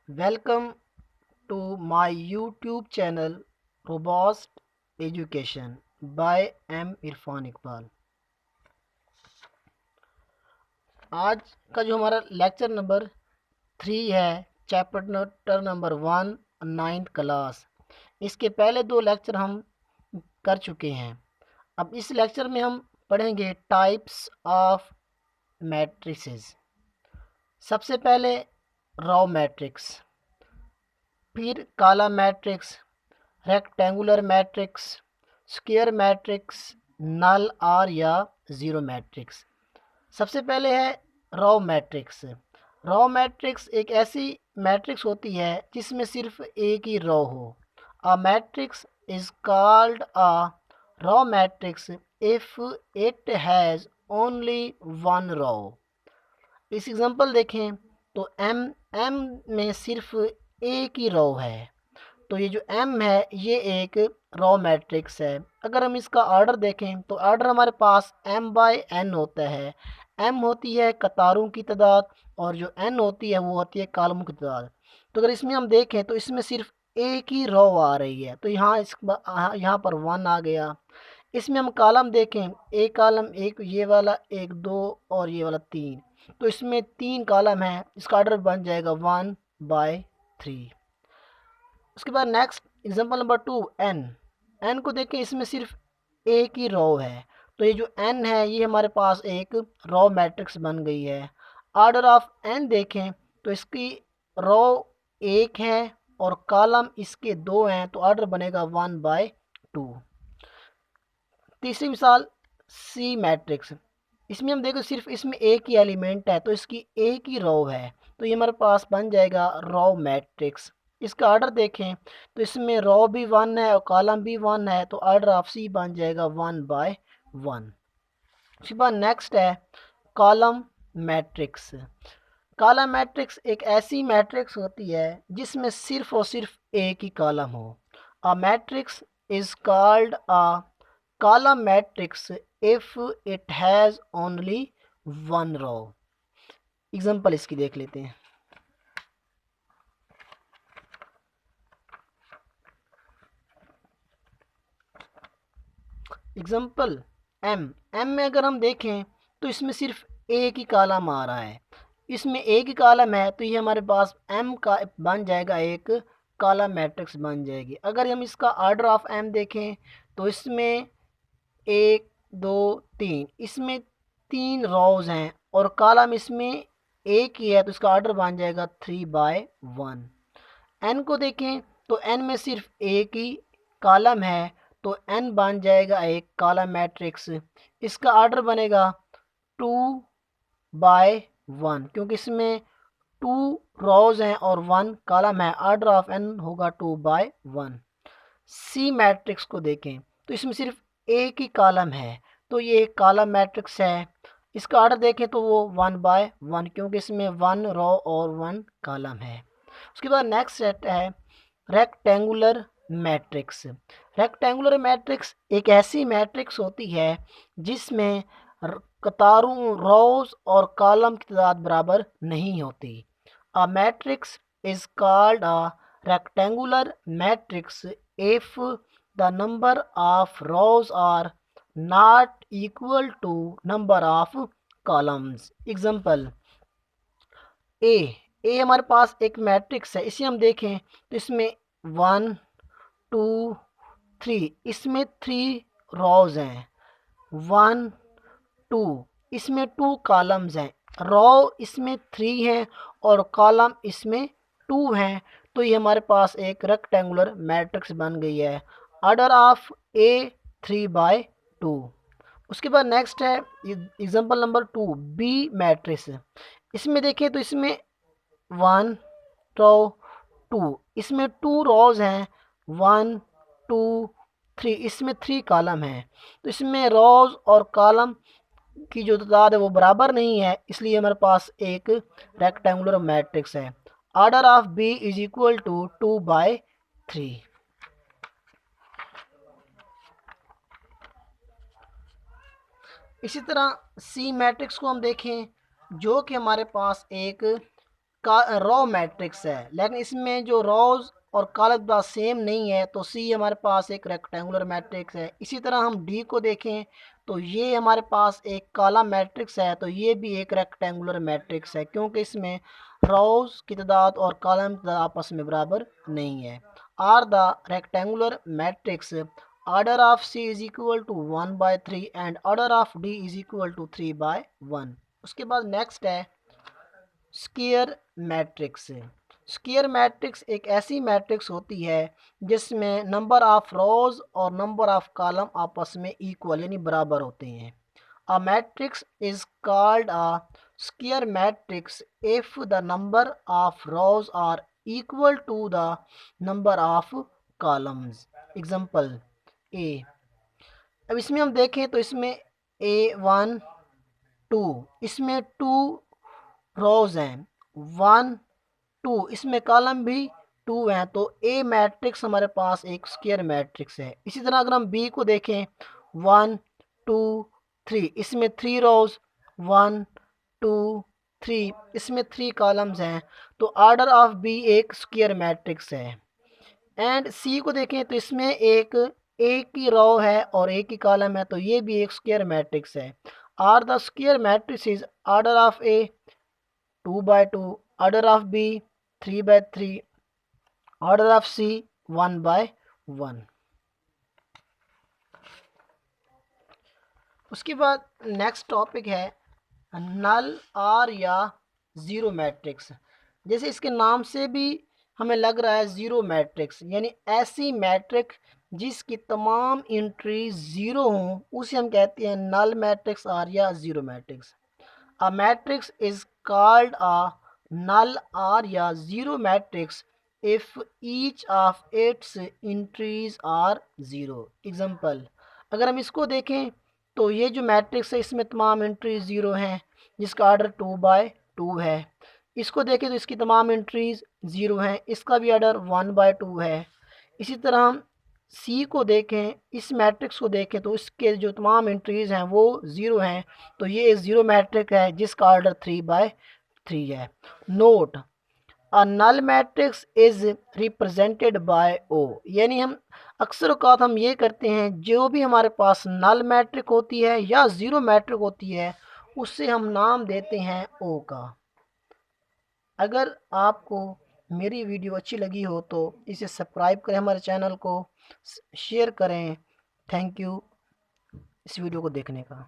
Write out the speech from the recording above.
Welcome to my YouTube channel Robust Education by M Irfan Iqbal. आज का जो हमारा लेक्चर नंबर 3 है, चैप्टर नंबर 1 नाइन्थ क्लास। इसके पहले 2 लेक्चर हम कर चुके हैं। अब इस लेक्चर में हम पढ़ेंगे टाइप्स ऑफ मैट्रिसेस। सबसे पहले रॉ मैट्रिक्स, फिर column matrix, rectangular matrix, square matrix, null or या ज़ीरो मैट्रिक्स। सबसे पहले है रॉ मैट्रिक्स। रॉ मैट्रिक्स एक ऐसी मैट्रिक्स होती है जिसमें सिर्फ एक ही रॉ हो। A matrix is called a raw matrix if it has only one raw. इस एग्जांपल देखें तो एम में सिर्फ एक ही रो है, तो ये जो एम है ये एक रो मैट्रिक्स है। अगर हम इसका ऑर्डर देखें तो ऑर्डर हमारे पास एम बाई एन होता है। एम होती है कतारों की तादाद और जो एन होती है वो होती है कॉलमों की तादाद। तो अगर इसमें हम देखें तो इसमें सिर्फ एक ही रो आ रही है, तो यहाँ पर वन आ गया। इसमें हम कॉलम देखें, एक कॉलम, एक ये वाला, एक दो और ये वाला तीन, तो इसमें 3 कॉलम है। इसका ऑर्डर बन जाएगा 1/3। उसके बाद next example number 2 N. N को देखें, इसमें सिर्फ एक ही रो है, तो ये जो एन है ये हमारे पास एक रो मैट्रिक्स बन गई है। ऑर्डर ऑफ एन देखें तो इसकी रो एक है और कॉलम इसके 2 हैं, तो ऑर्डर बनेगा 1/2। तीसरी मिसाल सी मैट्रिक्स। इसमें हम देखो सिर्फ इसमें एक ही एलिमेंट है, तो इसकी एक ही रो है, तो ये हमारे पास बन जाएगा रो मैट्रिक्स। इसका ऑर्डर देखें तो इसमें रो भी 1 है और कॉलम भी 1 है, तो ऑर्डर ऑफ सी बन जाएगा 1/1। उसके बाद नेक्स्ट है कॉलम मैट्रिक्स। कॉलम मैट्रिक्स एक ऐसी मैट्रिक्स होती है जिसमें सिर्फ और सिर्फ एक ही कॉलम हो। A matrix is called a column matrix if it has only one row. Example इसकी देख लेते हैं। एग्जांपल एम में अगर हम देखें तो इसमें सिर्फ एक ही कॉलम आ रहा है। इसमें एक ही कॉलम है, तो ये हमारे पास एम का बन जाएगा, एक कॉलम मैट्रिक्स बन जाएगी। अगर हम इसका ऑर्डर ऑफ एम देखें तो इसमें 1 2 3, इसमें 3 रोज हैं और कॉलम इसमें एक ही है, तो इसका ऑर्डर बन जाएगा 3/1। एन को देखें तो एन में सिर्फ एक ही कॉलम है, तो एन बन जाएगा एक कॉलम मैट्रिक्स। इसका ऑर्डर बनेगा 2/1, क्योंकि इसमें 2 रोज हैं और 1 कॉलम है। ऑर्डर ऑफ एन होगा 2/1। सी मैट्रिक्स को देखें तो इसमें सिर्फ एक ही कॉलम है, तो ये एक कॉलम मैट्रिक्स है। इसका ऑर्डर देखें तो वो 1/1, क्योंकि इसमें 1 रो और 1 कॉलम है। उसके बाद नेक्स्ट सेट है रेक्टेंगुलर मैट्रिक्स। रेक्टेंगुलर मैट्रिक्स एक ऐसी मैट्रिक्स होती है जिसमें कतारों, रोज और कॉलम की तादाद बराबर नहीं होती। अ matrix is called a rectangular matrix if the number of rows are not equal to number of columns। Example A. A हमारे पास एक मैट्रिक्स है, इसे हम देखें तो इसमें 1 2 3, इसमें 3 रोज हैं, 1 2, इसमें 2 कॉलम्स हैं। रो इसमें 3 हैं और कॉलम इसमें 2 हैं, तो ये हमारे पास एक रेक्टेंगुलर मैट्रिक्स बन गई है। ऑर्डर ऑफ ए 3/2। उसके बाद नेक्स्ट है एग्जांपल नंबर 2 बी मैट्रिक्स। इसमें देखें तो इसमें 1 2, इसमें 2 रोज हैं, 1 2 3, इसमें 3 कॉलम हैं, तो इसमें रोज और कॉलम की जो तादाद है वो बराबर नहीं है, इसलिए हमारे पास एक रेक्टेंगुलर मैट्रिक्स है। Order of B is equal to 2/3। इसी तरह सी मैट्रिक्स को हम देखें, जो कि हमारे पास एक रो मैट्रिक्स है, लेकिन इसमें जो रोज और कॉलम सेम नहीं है, तो सी हमारे पास एक रेक्टेंगुलर मैट्रिक्स है। इसी तरह हम डी को देखें तो ये हमारे पास एक कॉलम मैट्रिक्स है, तो ये भी एक रेक्टेंगुलर मैट्रिक्स है, क्योंकि इसमें रोज की तादाद और कॉलम की तादाद आपस में बराबर नहीं है। Are the rectangular matrix order of C is equal to 1/3 and order of D is equal to 3/1। उसके बाद नेक्स्ट है स्क्वायर मैट्रिक्स। स्क्वायर मैट्रिक्स एक ऐसी मैट्रिक्स होती है जिसमें नंबर ऑफ रोज और नंबर ऑफ कॉलम आपस में इक्वल यानी बराबर होते हैं। A matrix is called a square matrix if the number of rows are equal to the number of columns. Example A. अब इसमें हम देखें तो इसमें A1 2, इसमें 2 रोज हैं, 1 2, इसमें कॉलम भी 2 हैं, तो ए मैट्रिक्स हमारे पास एक स्क्वायर मैट्रिक्स है। इसी तरह अगर हम बी को देखें 1 2 3, इसमें 3 रोज 1 2 3, इसमें 3 कॉलम्स हैं, तो ऑर्डर ऑफ बी एक स्क्वायर मैट्रिक्स है। एंड सी को देखें तो इसमें एक की रो है और एक की कॉलम है, तो ये भी एक स्क्वायर मैट्रिक्स है। Are the square matrix is order of A 2/2, order of B 3/3, order of C 1/1। उसके बाद नेक्स्ट टॉपिक है नल आर या ज़ीरो मैट्रिक्स। जैसे इसके नाम से भी हमें लग रहा है ज़ीरो मैट्रिक्स, यानी ऐसी मैट्रिक्स जिसकी तमाम एंट्री ज़ीरो हों उसे हम कहते हैं नल मैट्रिक्स आर या zero matrix. A matrix is called a null or या zero matrix if each of its entries are zero. Example अगर हम इसको देखें तो ये जो मैट्रिक्स है इसमें तमाम एंट्रीज ज़ीरो हैं, जिसका ऑर्डर 2/2 है। इसको देखें तो इसकी तमाम एंट्रीज ज़ीरो हैं, इसका भी ऑर्डर 1/2 है। इसी तरह हम सी को देखें, इस मैट्रिक्स को देखें तो इसके जो तमाम एंट्रीज हैं वो ज़ीरो हैं, तो ये एक ज़ीरो मैट्रिक है जिसका ऑर्डर 3/3 है। Note a null matrix is represented by O, यानी हम अक्सर औक़ात हम ये करते हैं जो भी हमारे पास नल मैट्रिक होती है या ज़ीरो मैट्रिक होती है उससे हम नाम देते हैं ओ का। अगर आपको मेरी वीडियो अच्छी लगी हो तो इसे सब्सक्राइब करें, हमारे चैनल को शेयर करें। थैंक यू इस वीडियो को देखने का।